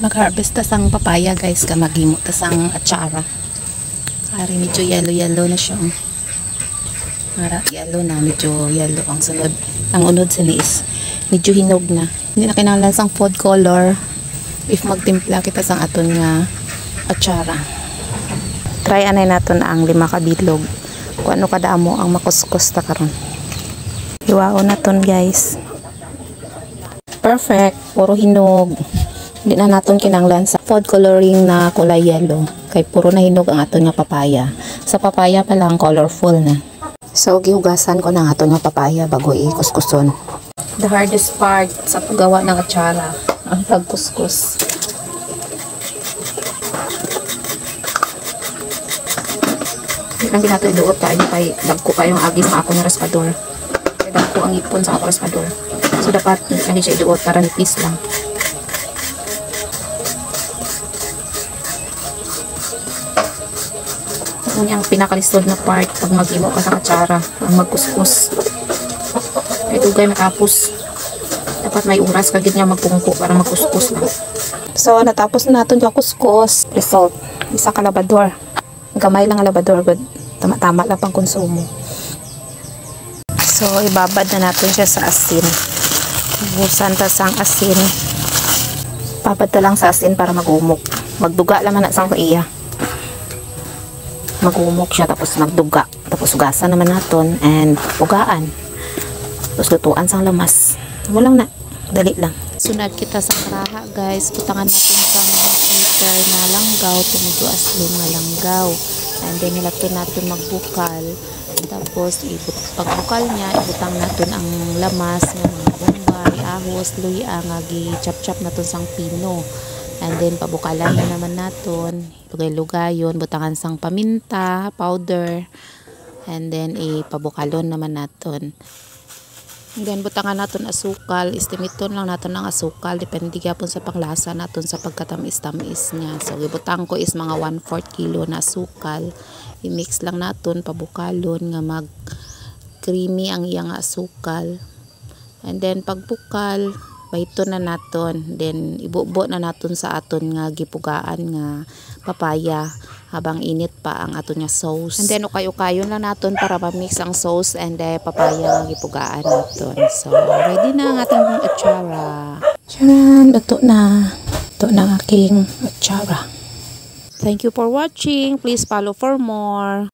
Mag-harvest ta sang papaya guys, ka maghimo ta sang atsara. Ari medyo yellow na siya. Mara yellow na, medyo yellow ang sunod. Ang unod sa liis, medyo hinog na. Hindi na kinahanglan sang food color if magtimpla kita sang aton nga atsara. Try anay naton ang 5 ka bilog. Kung ano kada mo ang makuskus ta karon. Hiwaon naton guys. Perfect, puro hinog. Hindi na naton kinanglan sa food coloring na kulay yellow. Kay puro na hinog ang aton nga papaya. Sa papaya pa lang colorful na. So gihugasan ko ng aton nga papaya bago ikuskuson. The hardest part sa paggawa ng atsara, ang pagkuskus. Hindi lang nato iduot ka, hindi pa dagko pa yung agis sa ako ng raspador. Dagko ang ipon sa ako raspador. So dapat hindi siya iduot para nipis lang. Ano yung pinakalisod na part pag mag-imo ka sa atsara, ang magkuskus. Ito guys, matapos dapat may oras kagid niya magpungko para magkuskus lang. So natapos na natin yung kuskus. Result, isa ka labador. Gamay lang ang labador, good. Tama-tama lang pang konsumo. So ibabad na natin siya sa asin. Busan ta sang asin. Babad ta lang sa asin para magumok. Magduga naman na sang iya. Magumok siya tapos magduga. Tapos ugasan naman naton and ugaan. Tapos lutuan sang lamas. Walang na. Dali lang. Sunod kita sa karaha guys. Putangan natin sang heater na langgaw. Tumidyo aslong nga langgaw. And then nilagyan natin magbukal. Tapos pagbukal niya, ibutang natin ang lamas ng mga bombay, ahos, luya nga gi-chop-chop natin sang pino. And then pabukalan na naman natin, lugay-lugayon, butangan sang paminta, powder. And then ipabukalon naman natin. And then butangan natin asukal, istimiton lang natin ang asukal, depende gyapon sa panglasa natin sa pagkatamis-tamis niya. So ibutang ko is mga 1/4 kilo na asukal. I-mix lang natin, pabukalon nga mag creamy ang iyang asukal. And then pagbukal, bayto na naton, then ibubo na naton sa aton nga gipugaan nga papaya habang init pa ang aton nga sauce. And then ukay-ukayon lang naton para ma-mix ang sauce and papaya nga gipugaan naton. So ready na ang ating atsara. Charan, luto na. Ito na ang aking atsara. Thank you for watching. Please follow for more.